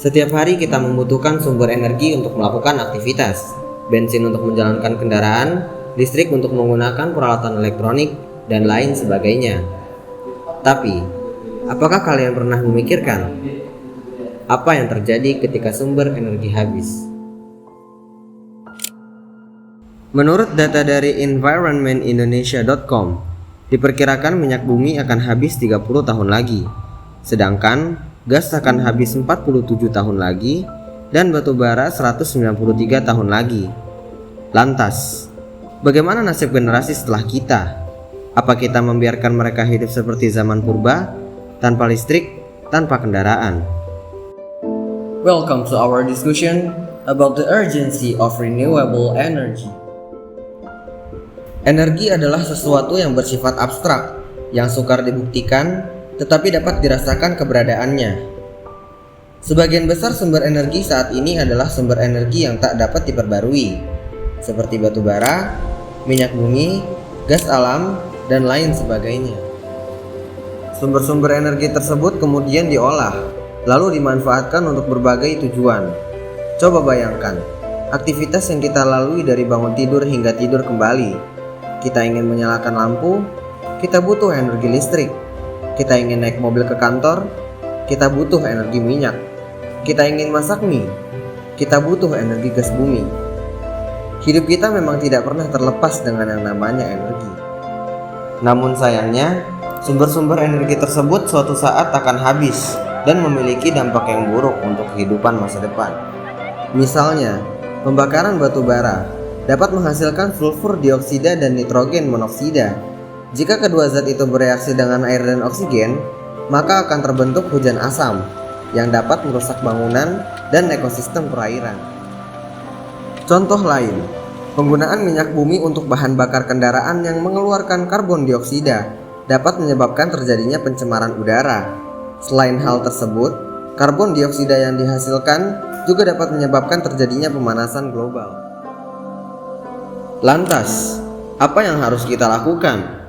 Setiap hari kita membutuhkan sumber energi untuk melakukan aktivitas, bensin untuk menjalankan kendaraan, listrik untuk menggunakan peralatan elektronik, dan lain sebagainya. Tapi, apakah kalian pernah memikirkan apa yang terjadi ketika sumber energi habis? Menurut data dari environmentindonesia.com, diperkirakan minyak bumi akan habis 30 tahun lagi, sedangkan gas akan habis 47 tahun lagi dan batu bara 193 tahun lagi. Lantas, bagaimana nasib generasi setelah kita? Apa kita membiarkan mereka hidup seperti zaman purba, tanpa listrik, tanpa kendaraan? Welcome to our discussion about the urgency of renewable energy. Energi adalah sesuatu yang bersifat abstrak, yang sukar dibuktikan, tetapi dapat dirasakan keberadaannya. Sebagian besar sumber energi saat ini adalah sumber energi yang tak dapat diperbarui, seperti batu bara, minyak bumi, gas alam, dan lain sebagainya. Sumber-sumber energi tersebut kemudian diolah, lalu dimanfaatkan untuk berbagai tujuan. Coba bayangkan, aktivitas yang kita lalui dari bangun tidur hingga tidur kembali. Kita ingin menyalakan lampu, kita butuh energi listrik. Kita ingin naik mobil ke kantor, kita butuh energi minyak. Kita ingin masak mie, kita butuh energi gas bumi. Hidup kita memang tidak pernah terlepas dengan yang namanya energi. Namun sayangnya, sumber-sumber energi tersebut suatu saat akan habis dan memiliki dampak yang buruk untuk kehidupan masa depan. Misalnya, pembakaran batu bara dapat menghasilkan sulfur dioksida dan nitrogen monoksida. Jika kedua zat itu bereaksi dengan air dan oksigen, maka akan terbentuk hujan asam yang dapat merusak bangunan dan ekosistem perairan. Contoh lain, penggunaan minyak bumi untuk bahan bakar kendaraan yang mengeluarkan karbon dioksida dapat menyebabkan terjadinya pencemaran udara. Selain hal tersebut, karbon dioksida yang dihasilkan juga dapat menyebabkan terjadinya pemanasan global. Lantas, apa yang harus kita lakukan?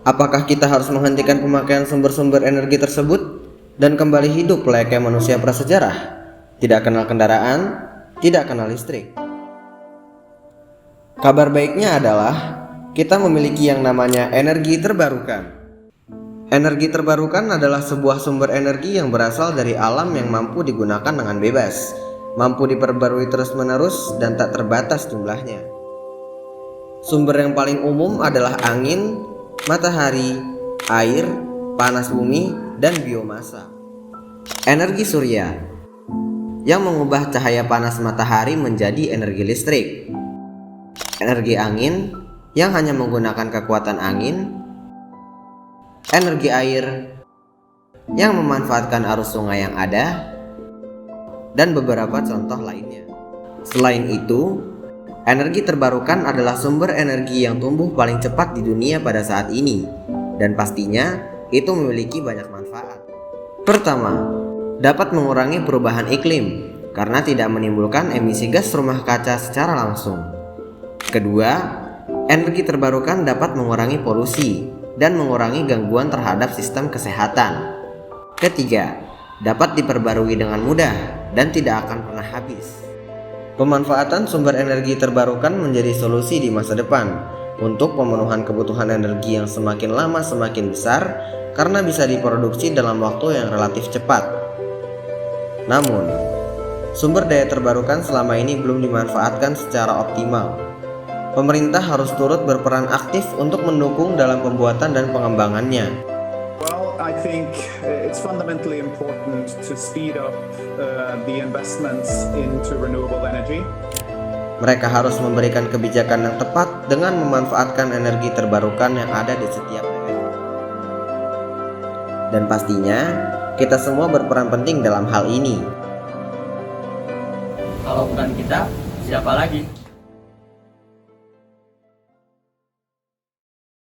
Apakah kita harus menghentikan pemakaian sumber-sumber energi tersebut dan kembali hidup layaknya manusia prasejarah? Tidak kenal kendaraan, tidak kenal listrik. Kabar baiknya adalah kita memiliki yang namanya energi terbarukan. Energi terbarukan adalah sebuah sumber energi yang berasal dari alam yang mampu digunakan dengan bebas, mampu diperbarui terus-menerus dan tak terbatas jumlahnya. Sumber yang paling umum adalah angin, matahari, air, panas bumi, dan biomasa. Energi surya yang mengubah cahaya panas matahari menjadi energi listrik. Energi angin yang hanya menggunakan kekuatan angin. Energi air yang memanfaatkan arus sungai yang ada, dan beberapa contoh lainnya. Selain itu, energi terbarukan adalah sumber energi yang tumbuh paling cepat di dunia pada saat ini, dan pastinya itu memiliki banyak manfaat. Pertama, dapat mengurangi perubahan iklim karena tidak menimbulkan emisi gas rumah kaca secara langsung. Kedua, energi terbarukan dapat mengurangi polusi dan mengurangi gangguan terhadap sistem kesehatan. Ketiga, dapat diperbarui dengan mudah dan tidak akan pernah habis. Pemanfaatan sumber energi terbarukan menjadi solusi di masa depan untuk pemenuhan kebutuhan energi yang semakin lama semakin besar karena bisa diproduksi dalam waktu yang relatif cepat. Namun, sumber daya terbarukan selama ini belum dimanfaatkan secara optimal. Pemerintah harus turut berperan aktif untuk mendukung dalam pembuatan dan pengembangannya. I think it's fundamentally important to speed up the investments into renewable energy. Mereka harus memberikan kebijakan yang tepat dengan memanfaatkan energi terbarukan yang ada di setiap daerah. Dan pastinya, kita semua berperan penting dalam hal ini. Kalau bukan kita, siapa lagi?